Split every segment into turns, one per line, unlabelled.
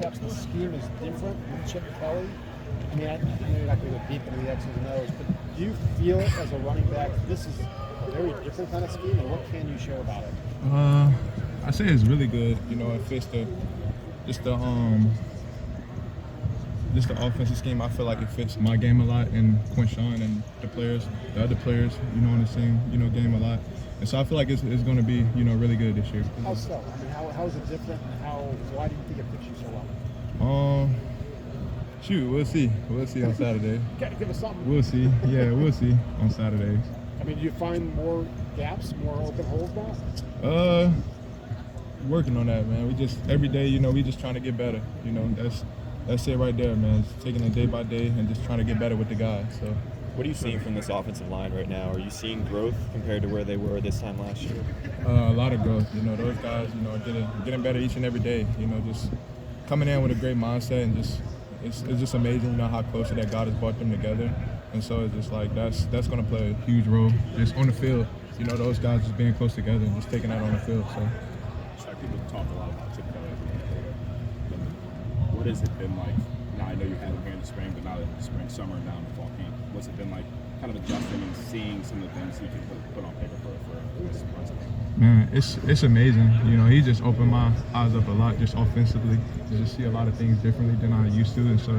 perhaps the scheme is different with Chip Kelly? I mean, I know you're not going to go deep into the X's and O's, but do you feel it as a running back, this is a very different kind of scheme, and what can you share about it?
I say it's really good. You know, it fits just the offensive scheme. I feel like it fits my game a lot, and Quinshon and the other players, you know, on the same, you know, game a lot. And so I feel like it's going to be, you know, really good this year.
How so? I mean, how is it different, and why do you think it fits you so well?
Shoot, we'll see. We'll see on Saturday.
Give us something.
We'll see. Yeah, we'll see on Saturdays.
I mean, do you find more gaps, more open holes now?
Working on that, man. We just every day, you know, we just trying to get better. You know, that's it right there, man. It's taking it day by day and just trying to get better with the guys. So.
What are you seeing from this offensive line right now? Are you seeing growth compared to where they were this time last year?
A lot of growth. You know, those guys, you know, are getting better each and every day. You know, just coming in with a great mindset and just it's just amazing, you know, how close that God has brought them together. And so it's just like that's going to play a huge role just on the field. You know, those guys just being close together and just taking that on the field. So.
People talk a lot about Chip Kelly. What has it been like? Now I know you had him here in the spring, but now the spring, summer, now in the fall camp. What's it been like, kind of adjusting and seeing some of the things he can put on paper for this president?
Man, it's amazing. You know, he just opened my eyes up a lot, just offensively, to just see a lot of things differently than I used to, and so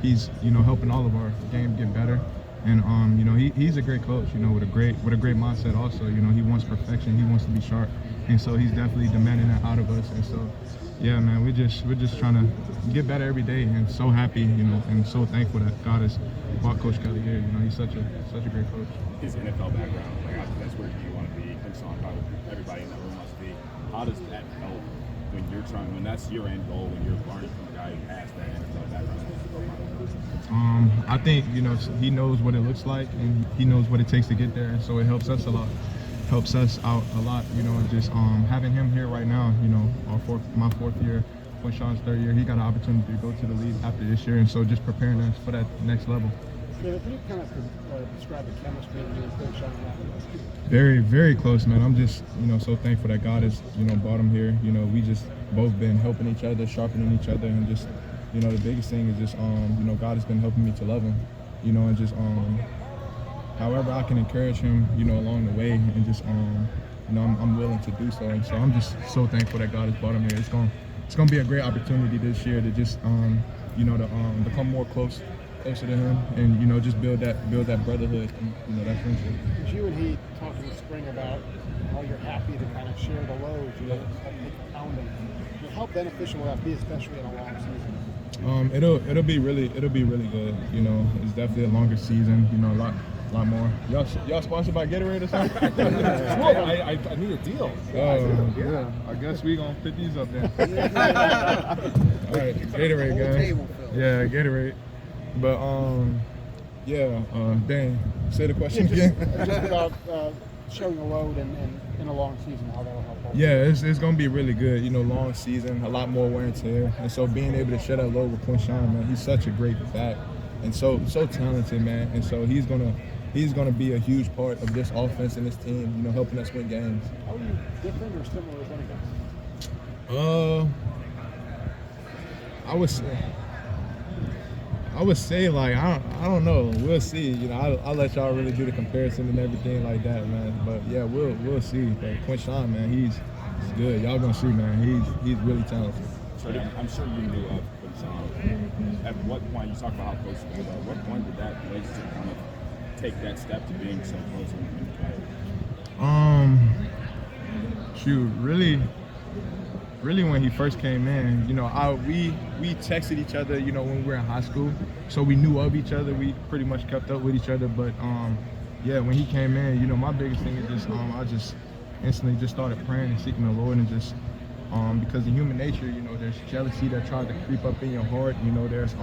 he's you know helping all of our game get better. And you know, he's a great coach. You know, with a great mindset. Also, you know, he wants perfection. He wants to be sharp, and so he's definitely demanding that out of us. And so, yeah, man, we're just trying to get better every day, and so happy, you know, and so thankful that God has brought Coach Kelly here. You know, he's such a great coach.
His NFL background, like that's where you want to be. Quinshon, probably everybody in that room must be. How does that help when that's your end goal, when you're learning from a guy who has that NFL background?
I think, you know, he knows what it looks like and he knows what it takes to get there, and so it helps us a lot. Helps us out a lot, you know, and just having him here right now, you know, my fourth year, Quinshon's third year, he got an opportunity to go to the league after this year, and so just preparing us for that next level.
Yeah, can you kind of describe the chemistry of you and Quinshon?
Very, very close, man. I'm just, you know, so thankful that God has, you know, brought him here. You know, we just both been helping each other, sharpening each other, and just, you know, the biggest thing is just, you know, God has been helping me to love him, you know, and just, however I can encourage him, you know, along the way, and just, you know, I'm willing to do so. And so I'm just so thankful that God has brought him here. It's going to be a great opportunity this year to just, you know, to become more closer to him, and, you know, just build that brotherhood and, you know, that friendship.
Did you and he talk in the spring about how you're happy to kind of share the load, you know, take a pounding? How beneficial will that be, especially in a long season?
It'll be really good. You know, it's definitely a longer season. You know, a lot more. Y'all sponsored by Gatorade or something?
I need a deal.
Yeah. I guess we gonna put these up there. All right, Gatorade, guys. Yeah, Gatorade. But Dan, say the question again.
Just about sharing the load and in a long season, how that'll help.
Yeah, it's going to be really good. You know, long season, a lot more wear and tear. And so being able to share that load with Quinshon, man, he's such a great back and so talented, man. And so he's gonna be a huge part of this offense and this team, you know, helping us win games.
How are you different or similar with running backs?
I would say like I don't know. We'll see. You know, I'll let y'all really do the comparison and everything like that, man. But yeah, we'll see. But Quinshon, man, he's good. Y'all gonna see, man. He's really talented.
So I'm sure you knew of Quinshon. At what point, you talk about how close you were, at what point did that relationship kind of take that step to being so close in play?
Shoot, really when he first came in, you know, we texted each other, you know, when we were in high school, so we knew of each other. We pretty much kept up with each other. But yeah, when he came in, you know, my biggest thing is just I just instantly just started praying and seeking the Lord, and just because in human nature, you know, there's jealousy that tries to creep up in your heart. You know, there's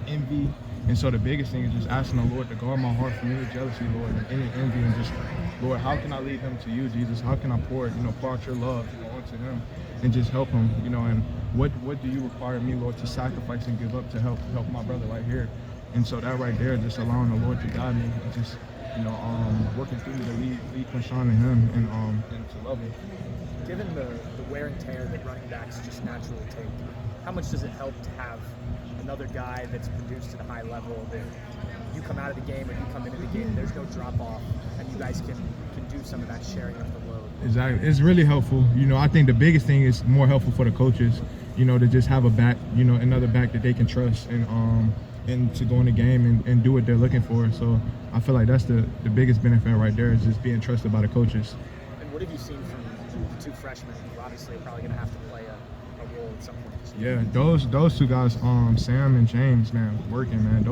envy, and so the biggest thing is just asking the Lord to guard my heart from any jealousy, Lord, and any envy, and just, Lord, how can I lead him to you, Jesus? How can I pour out your love, you know, onto him, and just help him, you know? And what do you require me, Lord, to sacrifice and give up to help my brother right here? And so that right there, just allowing the Lord to guide me, and just, you know, working through me to lead Quinshon and him, and to love him.
given the wear and tear that running backs just naturally take, how much does it help to have another guy that's produced at a high level that you come out of the game or you come into the game, there's no drop off, and you guys can do some of that sharing of the load?
Exactly. It's really helpful. I think the biggest thing is more helpful for the coaches, to just have a back, another back that they can trust and to go in the game and do what they're looking for. So I feel like that's the biggest benefit right there, is just being trusted by the coaches.
And what have you seen from the two freshmen who obviously are probably going to have to play a role at some point?
Yeah, those two guys, Sam and James, man, working, man.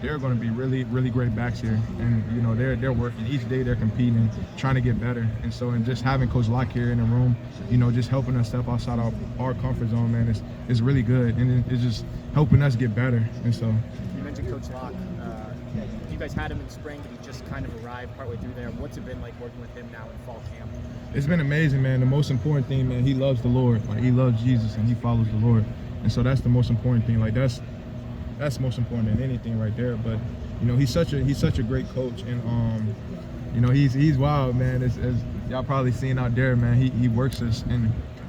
They're going to be really, really great backs here, and they're working each day. They're competing, trying to get better, and just having Coach Locke here in the room, just helping us step outside our comfort zone, man, is really good, and it's just helping us get better. And so,
you mentioned Coach Locke. You guys had him in spring, but he just kind of arrived partway through there. What's it been like working with him now in fall camp?
It's been amazing, man. The most important thing, man, he loves the Lord. Like, he loves Jesus and he follows the Lord, and so that's the most important thing. Like, that's most important than anything right there. But he's such a great coach, and he's wild, man. As y'all probably seen out there, man, he works us,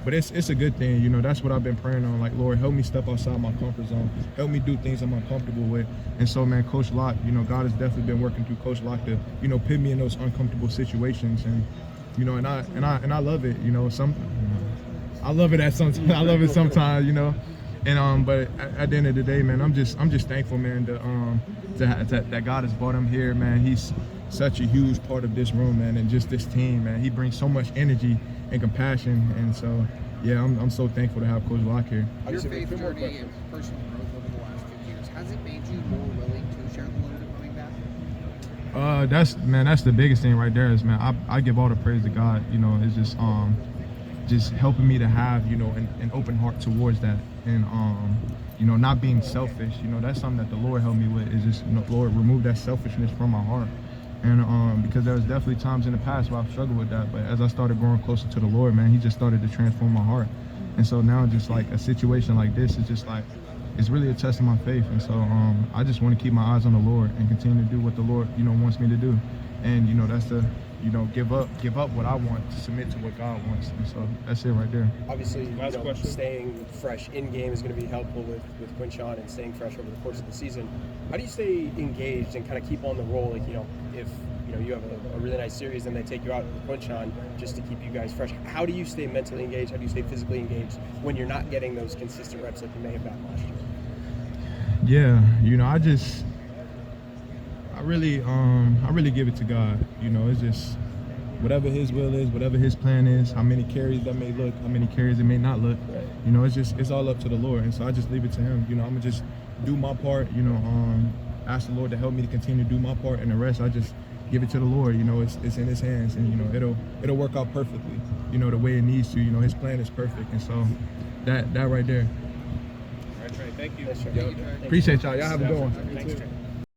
but it's a good thing. That's what I've been praying on. Like, Lord, help me step outside my comfort zone. Help me do things I'm uncomfortable with. And so, man, Coach Locke, God has definitely been working through Coach Locke to put me in those uncomfortable situations, and I love it. I love it sometimes. I love it sometimes. And but at the end of the day, man, I'm just thankful, man, that God has brought him here, man. He's such a huge part of this room, man, and just this team, man. He brings so much energy and compassion, and so yeah, I'm so thankful to have Coach Locke here.
Your faith journey and personal growth over the last 2 years, has it made you more willing to share the load of running back?
That's the biggest thing right there. Is, man, I give all the praise to God. It's just helping me to have an open heart towards that, and not being selfish. That's something that the Lord helped me with, is just Lord, remove that selfishness from my heart. And because there was definitely times in the past where I've struggled with that, but as I started growing closer to the Lord, man, he just started to transform my heart. And so now, just like a situation like this is just like, it's really a test of my faith. And so I just want to keep my eyes on the Lord and continue to do what the Lord wants me to do. And that's the give up what I want to submit to what God wants. And so that's it right there.
Obviously, staying fresh in game is going to be helpful with Quinshon, and staying fresh over the course of the season. How do you stay engaged and kind of keep on the roll? Like, if you have a really nice series and they take you out with Quinshon just to keep you guys fresh. How do you stay mentally engaged? How do you stay physically engaged when you're not getting those consistent reps like you may have gotten last year?
Yeah, I really give it to God. It's just whatever His will is, whatever His plan is, how many carries that may look, how many carries it may not look. It's all up to the Lord, and so I just leave it to Him. I'm gonna just do my part. Ask the Lord to help me to continue to do my part, and the rest I just give it to the Lord. It's in His hands, and it'll work out perfectly. The way it needs to. His plan is perfect, and so that right there.
All right, Trey, thank you.
Yes, sir.
Appreciate y'all. Y'all have a good one.
Thanks, Trey.